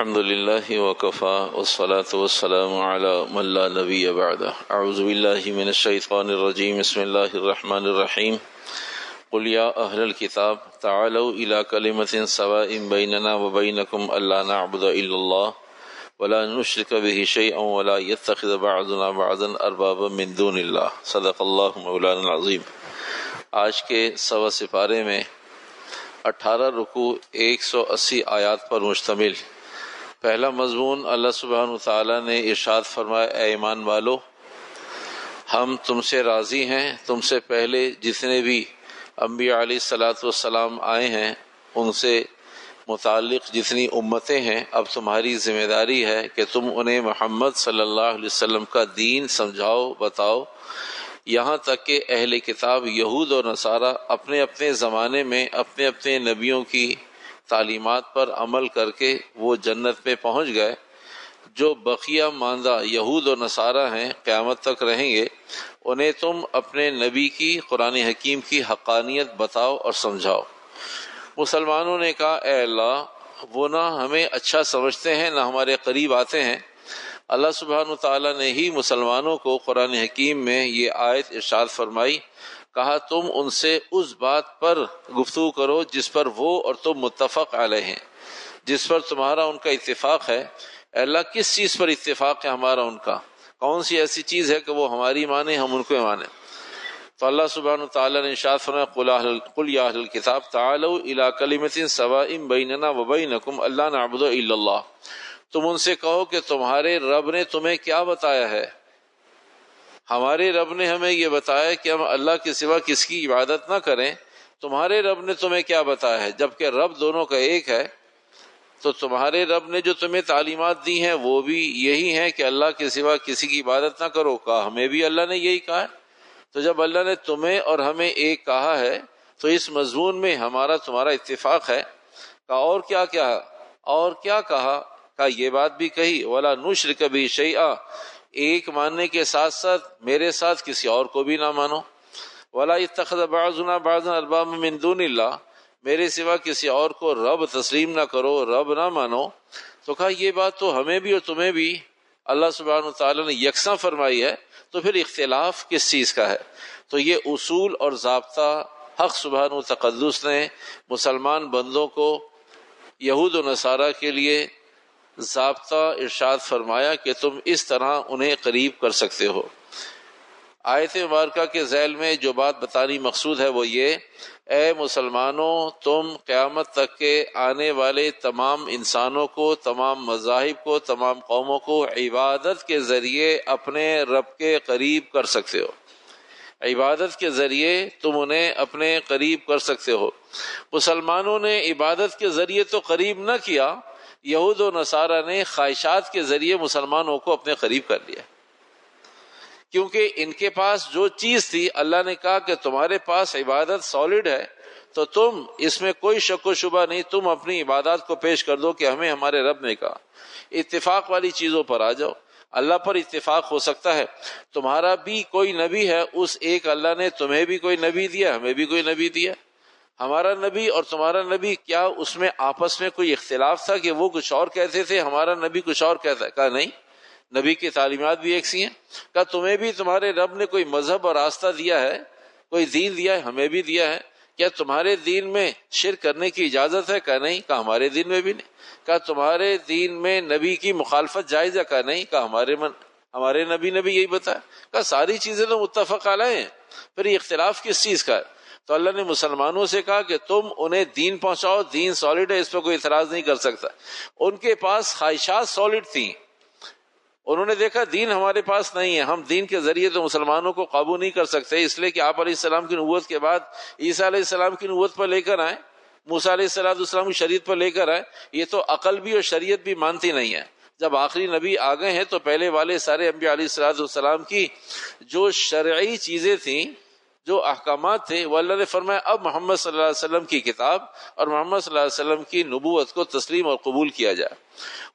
الحمد لله وكفى والصلاة والسلام على من لا نبي بعده أعوذ بالله من الشيطان الرجيم بسم الله الرحمن الرحيم قل يا أهل الكتاب تعالوا إلى كلمة سواء بيننا وبينكم ألا نعبد إلا الله ولا نشرك به شيئا ولا يتخذ بعضنا بعضا أربابا من دون الله صدق الله مولانا العظيم۔ آج کے سوا سپارے میں 18 رکوع 180 آیات پر مشتمل پہلا مضمون اللہ سبحانہ وتعالیٰ نے ارشاد فرمایا، اے ایمان والو، ہم تم سے راضی ہیں، تم سے پہلے جتنے بھی انبیاء علیہ الصلاۃ والسلام آئے ہیں ان سے متعلق جتنی امتیں ہیں، اب تمہاری ذمہ داری ہے کہ تم انہیں محمد صلی اللہ علیہ وسلم کا دین سمجھاؤ، بتاؤ، یہاں تک کہ اہل کتاب یہود اور نصارہ اپنے اپنے زمانے میں اپنے اپنے نبیوں کی تعلیمات پر عمل کر کے وہ جنت میں پہنچ گئے۔ جو بقیہ ماندہ یہود و نصارہ ہیں قیامت تک رہیں گے، انہیں تم اپنے نبی کی قرآن حکیم کی حقانیت بتاؤ اور سمجھاؤ۔ مسلمانوں نے کہا، اے اللہ، وہ نہ ہمیں اچھا سمجھتے ہیں نہ ہمارے قریب آتے ہیں۔ اللہ سبحانہ تعالیٰ نے ہی مسلمانوں کو قرآن حکیم میں یہ آیت ارشاد فرمائی، کہا تم ان سے اس بات پر گفتگو کرو جس پر وہ اور تم متفق علیہ ہیں، جس پر تمہارا ان کا اتفاق ہے۔ اے اللہ، کس چیز پر اتفاق ہے ہمارا ان کا؟ کون سی ایسی چیز ہے کہ وہ ہماری مانیں، ہم ان کو مانیں؟ تو اللہ سبحانہ تعالیٰ نے ارشاد فرمایا، قل یا اہل الکتاب تعالوا الی کلمۃ سواء بیننا وبینکم الا نعبد الا اللہ۔ تم ان سے کہو کہ تمہارے رب نے تمہیں کیا بتایا ہے؟ ہمارے رب نے ہمیں یہ بتایا کہ ہم اللہ کے سوا کس کی عبادت نہ کریں۔ تمہارے رب نے تمہیں کیا بتایا ہے؟ جبکہ رب دونوں کا ایک ہے، تو تمہارے رب نے جو تمہیں تعلیمات دی ہیں وہ بھی یہی ہیں کہ اللہ کے سوا کسی کی عبادت نہ کرو۔ کہا ہمیں بھی اللہ نے یہی کہا ہے۔ تو جب اللہ نے تمہیں اور ہمیں ایک کہا ہے تو اس مضمون میں ہمارا تمہارا اتفاق ہے۔ کہا اور کیا کہا؟ کہا یہ بات بھی کہی، وَلَا نُشْرِكَ بِهِ شَيْئًا، ایک ماننے کے ساتھ ساتھ میرے ساتھ کسی اور کو بھی نہ مانو۔ وَلَا يَتَّخِذَ بَعْضُنَا بَعْضًا أَرْبَابًا مِّن دُونِ اللَّهِ، میرے سوا کسی اور کو رب تسلیم نہ کرو، رب نہ مانو۔ تو کہا یہ بات تو ہمیں بھی اور تمہیں بھی اللہ سبحانہ تعالیٰ نے یکساں فرمائی ہے، تو پھر اختلاف کس چیز کا ہے؟ تو یہ اصول اور ضابطہ حق سبحانہ تقدس نے مسلمان بندوں کو یہود و نصارہ کے لیے ضابطہ ارشاد فرمایا کہ تم اس طرح انہیں قریب کر سکتے ہو۔ آیت مبارکہ کے ذیل میں جو بات بتانی مقصود ہے وہ یہ، اے مسلمانوں، تم قیامت تک کے آنے والے تمام انسانوں کو، تمام مذاہب کو، تمام قوموں کو عبادت کے ذریعے اپنے رب کے قریب کر سکتے ہو۔ عبادت کے ذریعے تم انہیں اپنے قریب کر سکتے ہو۔ مسلمانوں نے عبادت کے ذریعے تو قریب نہ کیا، یہود و نصارہ نے خواہشات کے ذریعے مسلمانوں کو اپنے قریب کر لیا، کیونکہ ان کے پاس جو چیز تھی، اللہ نے کہا کہ تمہارے پاس عبادت سالڈ ہے تو تم اس میں کوئی شک و شبہ نہیں، تم اپنی عبادات کو پیش کر دو کہ ہمیں ہمارے رب نے کہا۔ اتفاق والی چیزوں پر آ جاؤ۔ اللہ پر اتفاق ہو سکتا ہے، تمہارا بھی کوئی نبی ہے، اس ایک اللہ نے تمہیں بھی کوئی نبی دیا، ہمیں بھی کوئی نبی دیا۔ ہمارا نبی اور تمہارا نبی، کیا اس میں آپس میں کوئی اختلاف تھا کہ وہ کچھ اور کہتے تھے، ہمارا نبی کچھ اور کہتا ہے؟ کہا نہیں، نبی کی تعلیمات بھی ایک سی ہیں۔ کہا تمہیں بھی تمہارے رب نے کوئی مذہب اور راستہ دیا ہے، کوئی دین دیا ہے، ہمیں بھی دیا ہے۔ کیا تمہارے دین میں شرک کرنے کی اجازت ہے؟ کہا نہیں۔ کہا ہمارے دین میں بھی نہیں۔ کہا تمہارے دین میں نبی کی مخالفت جائز ہے؟ کہا نہیں۔ کہا ہمارے نبی نے بھی یہی بتایا۔ کہا ساری چیزیں تو متفق علیہ ہیں، پھر یہ اختلاف کس چیز کا ہے؟ تو اللہ نے مسلمانوں سے کہا کہ تم انہیں دین پہنچاؤ، دین سالڈ ہے، اس پہ کوئی اعتراض نہیں کر سکتا۔ ان کے پاس خواہشات سالڈ تھیں، انہوں نے دیکھا دین ہمارے پاس نہیں ہے، ہم دین کے ذریعے تو مسلمانوں کو قابو نہیں کر سکتے، اس لیے کہ آپ علیہ السلام کی نبوت کے بعد عیسیٰ علیہ السلام کی نبوت پر لے کر آئے، موسیٰ علیہ السلام کی شریعت پر لے کر آئے، یہ تو عقل بھی اور شریعت بھی مانتی نہیں ہے۔ جب آخری نبی آ گئے ہیں تو پہلے والے سارے انبیاء علیہ السلام کی جو شرعی چیزیں تھیں، جو احکامات تھے، وہ اللہ نے فرمایا اب محمد صلی اللہ علیہ وسلم کی کتاب اور محمد صلی اللہ علیہ وسلم کی نبوت کو تسلیم اور قبول کیا جائے۔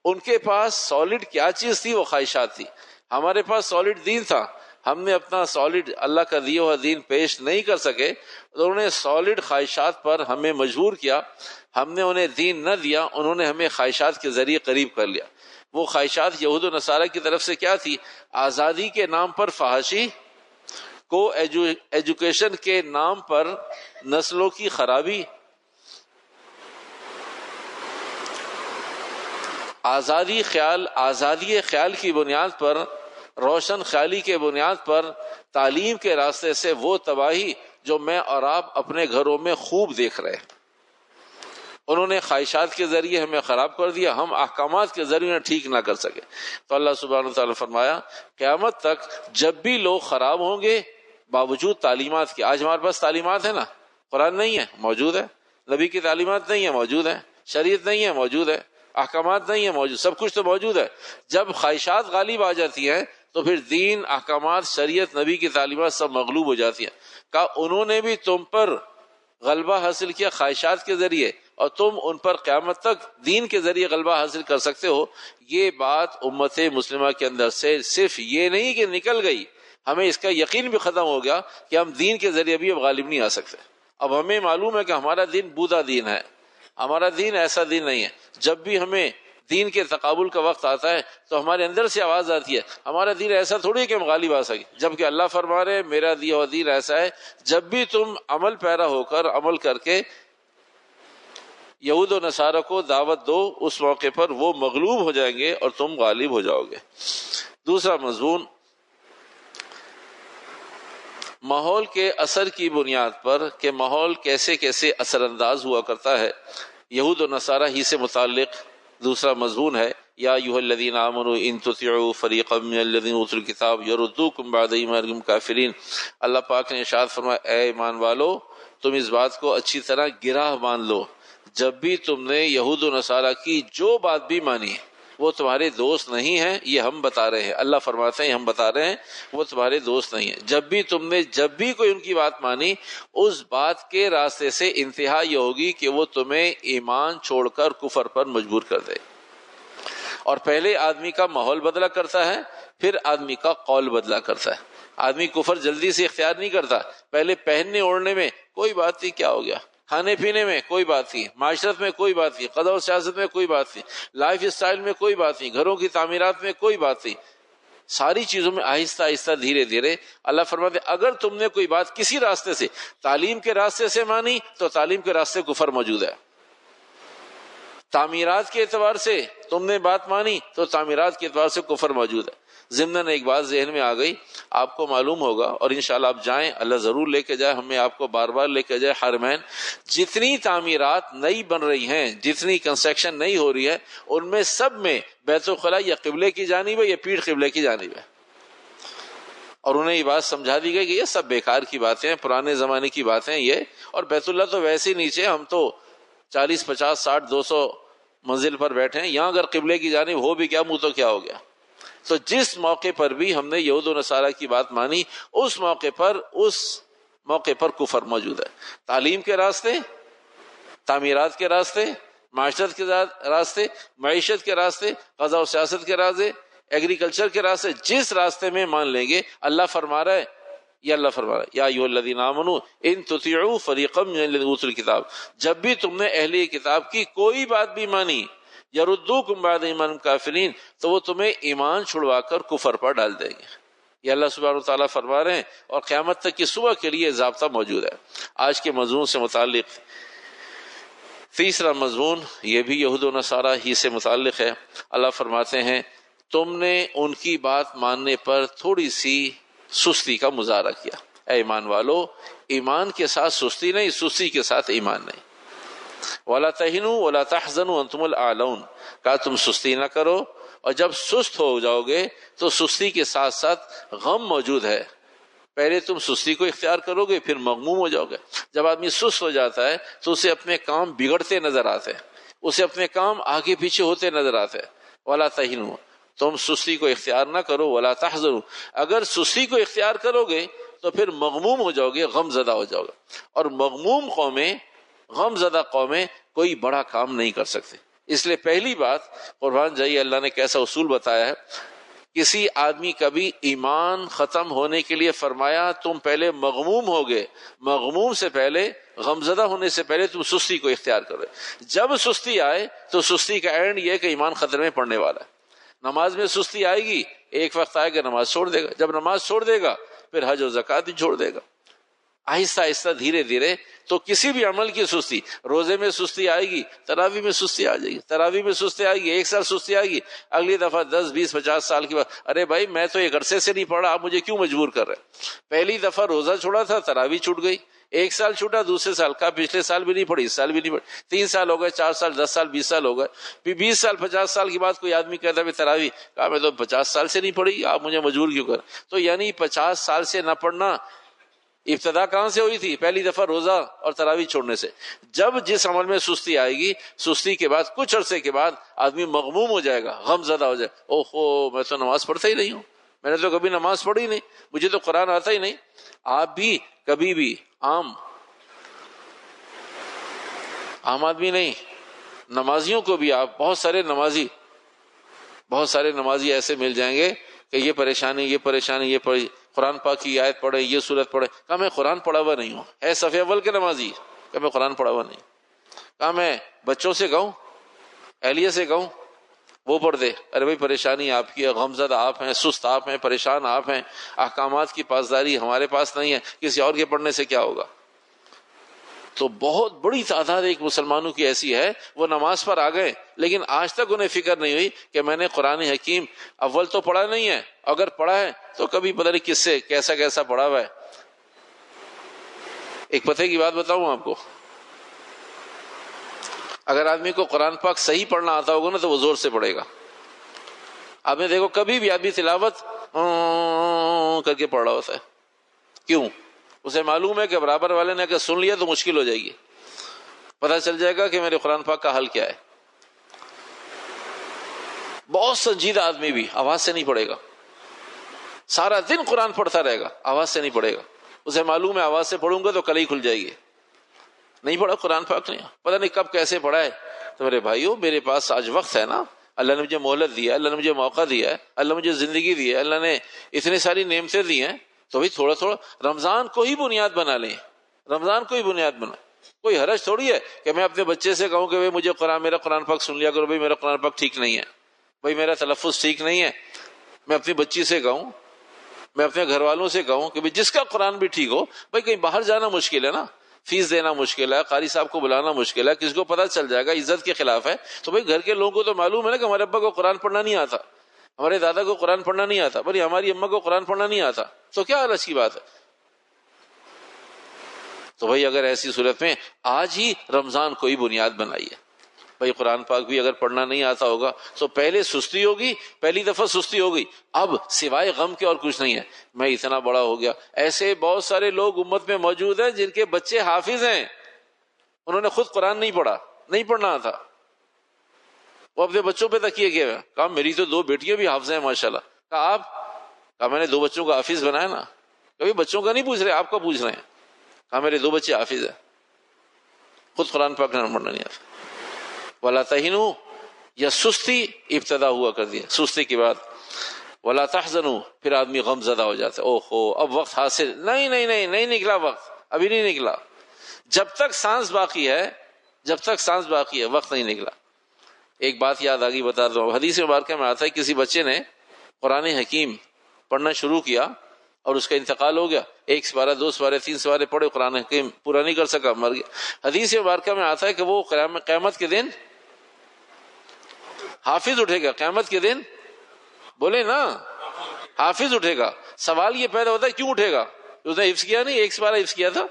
ان کے پاس سالڈ کیا چیز تھی؟ وہ خواہشات تھی۔ ہمارے پاس سالڈ دین تھا، ہم نے اپنا سالڈ اللہ کا دیا ہوا دین پیش نہیں کر سکے تو انہوں نے سالڈ خواہشات پر ہمیں مجبور کیا. ہم نے انہیں دین نہ دیا، انہوں نے ہمیں خواہشات کے ذریعے قریب کر لیا. وہ خواہشات یہود و نصارہ کی طرف سے کیا تھی؟ آزادی کے نام پر فحاشی، کو ایجوکیشن کے نام پر نسلوں کی خرابی، آزادی خیال کی بنیاد پر، روشن خیالی کے بنیاد پر، تعلیم کے راستے سے وہ تباہی جو میں اور آپ اپنے گھروں میں خوب دیکھ رہے ہیں. انہوں نے خواہشات کے ذریعے ہمیں خراب کر دیا، ہم احکامات کے ذریعے انہیں ٹھیک نہ کر سکے. تو اللہ سبحانہ وتعالی فرمایا قیامت تک جب بھی لوگ خراب ہوں گے باوجود تعلیمات کے. آج ہمارے پاس تعلیمات ہے نا، قرآن نہیں ہے موجود ہے، نبی کی تعلیمات نہیں ہے موجود ہے، شریعت نہیں ہے موجود ہے، احکامات نہیں ہے موجود، سب کچھ تو موجود ہے. جب خواہشات غالب آ جاتی ہیں تو پھر دین، احکامات، شریعت، نبی کی تعلیمات سب مغلوب ہو جاتی ہیں. کہا انہوں نے بھی تم پر غلبہ حاصل کیا خواہشات کے ذریعے، اور تم ان پر قیامت تک دین کے ذریعے غلبہ حاصل کر سکتے ہو. یہ بات امت مسلمہ کے اندر سے صرف یہ نہیں کہ نکل گئی، ہمیں اس کا یقین بھی ختم ہو گیا کہ ہم دین کے ذریعے بھی اب غالب نہیں آ سکتے. اب ہمیں معلوم ہے کہ ہمارا دین بودا دین ہے، ہمارا دین ایسا دین نہیں ہے. جب بھی ہمیں دین کے تقابل کا وقت آتا ہے تو ہمارے اندر سے آواز آتی ہے ہمارا دین ایسا تھوڑی ہے کہ ہم غالب آ سکے، جبکہ اللہ فرما رہے میرا دیا ہوا دین ایسا ہے جب بھی تم عمل پیرا ہو کر، عمل کر کے یہود و نصارہ کو دعوت دو، اس موقع پر وہ مغلوب ہو جائیں گے اور تم غالب ہو جاؤ گے. دوسرا مضمون ماحول کے اثر کی بنیاد پر، کہ ماحول کیسے کیسے اثر انداز ہوا کرتا ہے یہود و نصارہ ہی سے متعلق. دوسرا مضمون ہے یا ایھا الذین آمنوا ان تطیعوا فریقا من الذین اوتوا الکتاب یردوکم بعد ایمانکم کافرین. اللہ پاک نے ارشاد فرمایا اے ایمان والو تم اس بات کو اچھی طرح گرہ مان لو، جب بھی تم نے یہود و نصارہ کی جو بات بھی مانی وہ تمہارے دوست نہیں ہیں. یہ ہم بتا رہے ہیں، اللہ فرماتے ہیں ہم بتا رہے ہیں وہ تمہارے دوست نہیں ہیں. جب بھی کوئی ان کی بات مانی، اس بات کے راستے سے انتہا یہ ہوگی کہ وہ تمہیں ایمان چھوڑ کر کفر پر مجبور کر دے. اور پہلے آدمی کا ماحول بدلا کرتا ہے، پھر آدمی کا قول بدلا کرتا ہے. آدمی کفر جلدی سے اختیار نہیں کرتا. پہلے پہننے اوڑھنے میں کوئی بات نہیں، کیا ہو گیا، کھانے پینے میں کوئی بات نہیں، معاشرت میں کوئی بات نہیں، قضاء و سیاست میں کوئی بات نہیں، لائف اسٹائل میں کوئی بات نہیں، گھروں کی تعمیرات میں کوئی بات نہیں. ساری چیزوں میں آہستہ آہستہ دھیرے دھیرے اللہ فرماتے اگر تم نے کوئی بات کسی راستے سے، تعلیم کے راستے سے مانی تو تعلیم کے راستے کفر موجود ہے. تعمیرات کے اعتبار سے تم نے بات مانی تو تعمیرات کے اعتبار سے کفر موجود ہے. ضمناً ایک بات ذہن میں آ گئی، آپ کو معلوم ہوگا اور انشاءاللہ آپ جائیں، اللہ ضرور لے کے جائے، ہمیں آپ کو بار بار لے کے جائے. حرمین جتنی تعمیرات نئی بن رہی ہیں، جتنی کنسٹرکشن نئی ہو رہی ہے، ان میں سب میں بیت الخلاء یا قبلے کی جانب ہے یا پیٹھ قبلے کی جانب ہے. اور انہیں یہ بات سمجھا دی گئی کہ یہ سب بیکار کی باتیں ہیں، پرانے زمانے کی باتیں یہ، اور بیت اللہ تو ویسے ہی نیچے، ہم تو 40 50 60 200 منزل پر بیٹھے ہیں، یہاں اگر قبلے کی جانب ہو بھی کیا منہ تو کیا ہو گیا. تو جس موقع پر بھی ہم نے یہود و نصارہ کی بات مانی، اس موقع پر کفر موجود ہے. تعلیم کے راستے، تعمیرات کے راستے، معاشرت کے راستے، معیشت کے راستے، قضاء و سیاست کے راستے، ایگریکلچر کے راستے، جس راستے میں مان لیں گے اللہ فرما رہا ہے، یا ایھا الذین آمنوا ان تطیعوا فریقا من الذین اوتوا الکتاب، جب بھی تم نے اہل کتاب کی کوئی بات بھی مانی، یردوکم بعد ایمانکم کافرین، تو وہ تمہیں ایمان چھڑوا کر کفر پر ڈال دیں گے. یہ اللہ سبحانہ وتعالیٰ فرما رہے ہیں، اور قیامت تک کی صبح کے لیے ضابطہ موجود ہے. آج کے مضمون سے متعلق تیسرا مضمون یہ بھی یہود و نصارہ ہی سے متعلق ہے. اللہ فرماتے ہیں تم نے ان کی بات ماننے پر تھوڑی سی سستی کا مظاہرہ کیا. اے ایمان والو، ایمان کے ساتھ سستی نہیں، سستی کے ساتھ ایمان نہیں. وَلَا تَهِنُوا وَلَا تَحْزَنُوا وَأَنْتُمُ الْأَعْلَوْنَ، کہا تم سستی نہ کرو، اور جب سست ہو جاؤ گے تو سستی کے ساتھ ساتھ غم موجود ہے. پہلے تم سستی کو اختیار کرو گے پھر مغموم ہو جاؤ گے. جب آدمی سست ہو جاتا ہے تو اسے اپنے کام بگڑتے نظر آتے ہیں، اسے اپنے کام آگے پیچھے ہوتے نظر آتے ہیں. وَلَا تَهِنُوا، تم سستی کو اختیار نہ کرو. وَلَا تَحْزَنُوا، اگر سستی کو اختیار کرو گے تو پھر مغموم ہو جاؤ گے، غم زدہ ہو جاؤ گے. اور مغموم قومیں، غم زدہ قومیں کوئی بڑا کام نہیں کر سکتے. اس لیے پہلی بات قربان جائیے اللہ نے کیسا اصول بتایا ہے کسی آدمی کا بھی ایمان ختم ہونے کے لیے فرمایا تم پہلے مغموم ہوگے، مغموم سے پہلے، غمزدہ ہونے سے پہلے تم سستی کو اختیار کرو. جب سستی آئے تو سستی کا اینڈ یہ کہ ایمان خطرے میں پڑنے والا ہے. نماز میں سستی آئے گی، ایک وقت آئے گا نماز چھوڑ دے گا، جب نماز چھوڑ دے گا پھر حج و زکوٰۃ بھی چھوڑ دے گا. آہستہ آہستہ دھیرے دھیرے. تو کسی بھی عمل کی سستی، روزے میں سستی آئے گی، تراویح میں سستی آ جائے گی، تراویح میں سستی آئے گی، ایک سال سستی آئے گی، اگلی دفعہ 10 20 50 سال کی بات، ارے بھائی میں تو ایک عرصے سے نہیں پڑھا، آپ مجھے کیوں مجبور کر رہے؟ پہلی دفعہ روزہ چھوڑا تھا، تراویح چھوٹ گئی، ایک سال چھوٹا، دوسرے سال کا پچھلے سال بھی نہیں پڑھی، اس سال بھی نہیں پڑھی، 3 سال ہو گئے، 4 سال، 10 سال، 20 سال ہو گئے، پھر 20 سال 50 سال کے بعد کوئی آدمی کہتا ہے تراویح، کہا میں تو 50 سال سے نہیں پڑھی، آپ مجھے مجبور کیوں کر؟ تو یعنی 50 سال سے نہ پڑھنا ابتدا کہاں سے ہوئی تھی؟ پہلی دفعہ روزہ اور تراویح چھوڑنے سے. جب جس عمل میں سستی آئے گی، سستی کے بعد کچھ عرصے کے بعد آدمی مغموم ہو جائے گا، غم زدہ ہو جائے، اوہو میں تو نماز پڑھتا ہی نہیں ہوں، میں نے تو کبھی نماز پڑھی نہیں، مجھے تو قرآن آتا ہی نہیں. آپ بھی کبھی بھی عام آدمی نہیں، نمازیوں کو بھی آپ بہت سارے نمازی ایسے مل جائیں گے کہ یہ پریشانی، قرآن پاک کی آیت پڑھے، یہ سورت پڑھے، کہا میں قرآن پڑھا ہوا نہیں ہوں. ہے صف اول کے نمازی، کہ میں قرآن پڑھا ہوا نہیں. کہا میں بچوں سے کہوں، اہلیہ سے کہوں، وہ پڑھ دے. ارے بھائی پریشانی آپ کی ہے، غمزدہ آپ ہیں، سست آپ ہیں، پریشان آپ ہیں، احکامات کی پاسداری ہمارے پاس نہیں ہے، کسی اور کے پڑھنے سے کیا ہوگا؟ تو بہت بڑی تعداد ایک مسلمانوں کی ایسی ہے، وہ نماز پر آ گئے لیکن آج تک انہیں فکر نہیں ہوئی کہ میں نے قرآن حکیم اول تو پڑھا نہیں ہے، اگر پڑھا ہے تو کبھی پتہ نہیں کس سے کیسا پڑھا ہوا ہے. ایک پتہ کی بات بتاؤں آپ کو، اگر آدمی کو قرآن پاک صحیح پڑھنا آتا ہوگا نا تو وہ زور سے پڑھے گا. آپ نے دیکھو کبھی بھی آدمی تلاوت کر کے پڑھ رہا ہوتا ہے، کیوں؟ اسے معلوم ہے کہ برابر والے نے اگر سن لیا تو مشکل ہو جائے گی، پتہ چل جائے گا کہ میرے قرآن پاک کا حل کیا ہے. بہت سنجیدہ آدمی بھی آواز سے نہیں پڑھے گا، سارا دن قرآن پڑھتا رہے گا، آواز سے نہیں پڑھے گا. اسے معلوم ہے آواز سے پڑھوں گا تو کل ہی کھل جائے گی. نہیں پڑھا قرآن پاک نہیں، پتہ نہیں کب کیسے پڑھا ہے. تو میرے بھائیو میرے پاس آج وقت ہے نا، اللہ نے مجھے مہلت دیا، اللہ نے مجھے موقع دیا ہے، اللہ مجھے زندگی دی ہے، اللہ نے اتنی ساری نعمتیں دی ہیں، تو بھائی تھوڑا تھوڑا رمضان کو ہی بنیاد بنا لیں. رمضان کو ہی بنیاد بنا، کوئی حرج تھوڑی ہے کہ میں اپنے بچے سے کہوں کہ بھائی مجھے میرا قرآن پاک سن لیا کرو، بھائی میرا قرآن پاک ٹھیک نہیں ہے، بھائی میرا تلفظ ٹھیک نہیں ہے. میں اپنی بچی سے کہوں، میں اپنے گھر والوں سے کہوں کہ جس کا قرآن بھی ٹھیک ہو، بھائی کہیں باہر جانا مشکل ہے نا، فیس دینا مشکل ہے، قاری صاحب کو بلانا مشکل ہے، کس کو پتہ چل جائے گا عزت کے خلاف ہے. تو بھائی گھر کے لوگوں کو تو معلوم ہے نا کہ ہمارے ابا کو قرآن پڑھنا نہیں آتا، ہمارے دادا کو قرآن پڑھنا نہیں آتا، بھائی ہماری اماں کو قرآن پڑھنا نہیں آتا، تو کیا حرج کی بات ہے؟ تو بھائی اگر ایسی صورت میں آج ہی رمضان کو ہی بنیاد بنائیے. بھائی قرآن پاک بھی اگر پڑھنا نہیں آتا ہوگا تو پہلے سستی ہوگی، پہلی دفعہ سستی ہو گئی، اب سوائے غم کے اور کچھ نہیں ہے. میں اتنا بڑا ہو گیا. ایسے بہت سارے لوگ امت میں موجود ہیں جن کے بچے حافظ ہیں، انہوں نے خود قرآن نہیں پڑھا، نہیں پڑھنا آتا، وہ اپنے بچوں پہ تکیے کیا ہے. کہا میری تو 2 بیٹیاں بھی حافظ ہیں ماشاءاللہ. کہا آپ؟ کہا میں نے 2 بچوں کا حافظ بنایا نا. کبھی بچوں کا نہیں پوچھ رہے، آپ کا پوچھ رہے ہیں. کہا میرے 2 بچے حافظ ہیں، خود قرآن پاک پڑھنا نہیں آتا. ولا تہنوا، یا سستی ابتدا ہوا کر دیا، سستی کے بعد ولا تحزنوا، پھر آدمی غم زدہ ہو جاتا ہے. اوہو اب وقت حاصل نہیں نکلا، وقت ابھی نہیں نکلا. جب تک سانس باقی ہے، وقت نہیں نکلا. ایک بات یاد آ گئی، بتا دو. حدیث مبارکہ میں آتا ہے کسی بچے نے قرآن حکیم پڑھنا شروع کیا اور اس کا انتقال ہو گیا. 1 سپارہ 2 سپارے 3 سپارے پڑھے، قرآن حکیم پورا نہیں کر سکا، مر گیا. حدیث مبارکہ میں آتا ہے کہ وہ قیامت کے دن حافظ اٹھے گا. قیامت کے دن بولے نا، حافظ اٹھے گا. سوال یہ پیدا ہوتا ہے کیوں اٹھے گا؟ اس نے حفظ کیا نہیں، 1 سپارہ حفظ کیا تھا.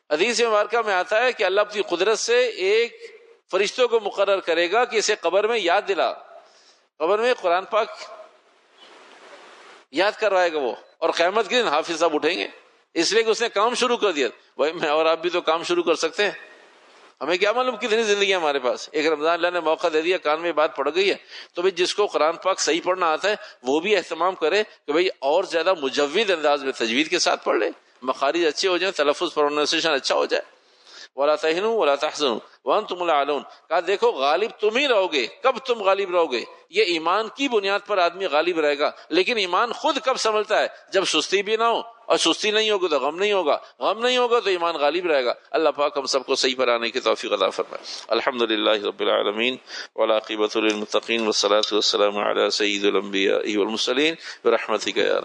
حدیث مبارکہ میں آتا ہے کہ اللہ اپنی قدرت سے ایک فرشتوں کو مقرر کرے گا کہ اسے قبر میں یاد دلا، قبر میں قرآن پاک یاد کروائے گا وہ، اور قیامت کے دن حافظ صاحب اٹھیں گے. اس لیے کہ اس نے کام شروع کر دیا. بھائی میں اور آپ بھی تو کام شروع کر سکتے ہیں، ہمیں کیا معلوم کتنی زندگی ہمارے پاس. ایک رمضان اللہ نے موقع دے دیا، کان میں بات پڑ گئی ہے. تو بھائی جس کو قرآن پاک صحیح پڑھنا آتا ہے وہ بھی اہتمام کرے کہ بھائی اور زیادہ مجود انداز میں تجوید کے ساتھ پڑھ لے، مخارج اچھے ہو جائیں، تلفظ پروننسیشن اچھا ہو جائے. ولا تہنوا ولا تحزنوا وانتم الاعلون، کہا دیکھو غالب تم ہی رہو گے. کب تم غالب رہو گے؟ یہ ایمان کی بنیاد پر آدمی غالب رہے گا، لیکن ایمان خود کب سنبھلتا ہے؟ جب سستی بھی نہ ہو، اور سستی نہیں ہوگی تو غم نہیں ہوگا، غم نہیں ہوگا تو ایمان غالب رہے گا. اللہ پاک ہم سب کو صحیح پر آنے کی توفیق عطا فرمائے. الحمدللہ رب العالمین والعاقبۃ للمتقین والصلاۃ والسلام علی سید الانبیاء والمرسلین برحمتک یا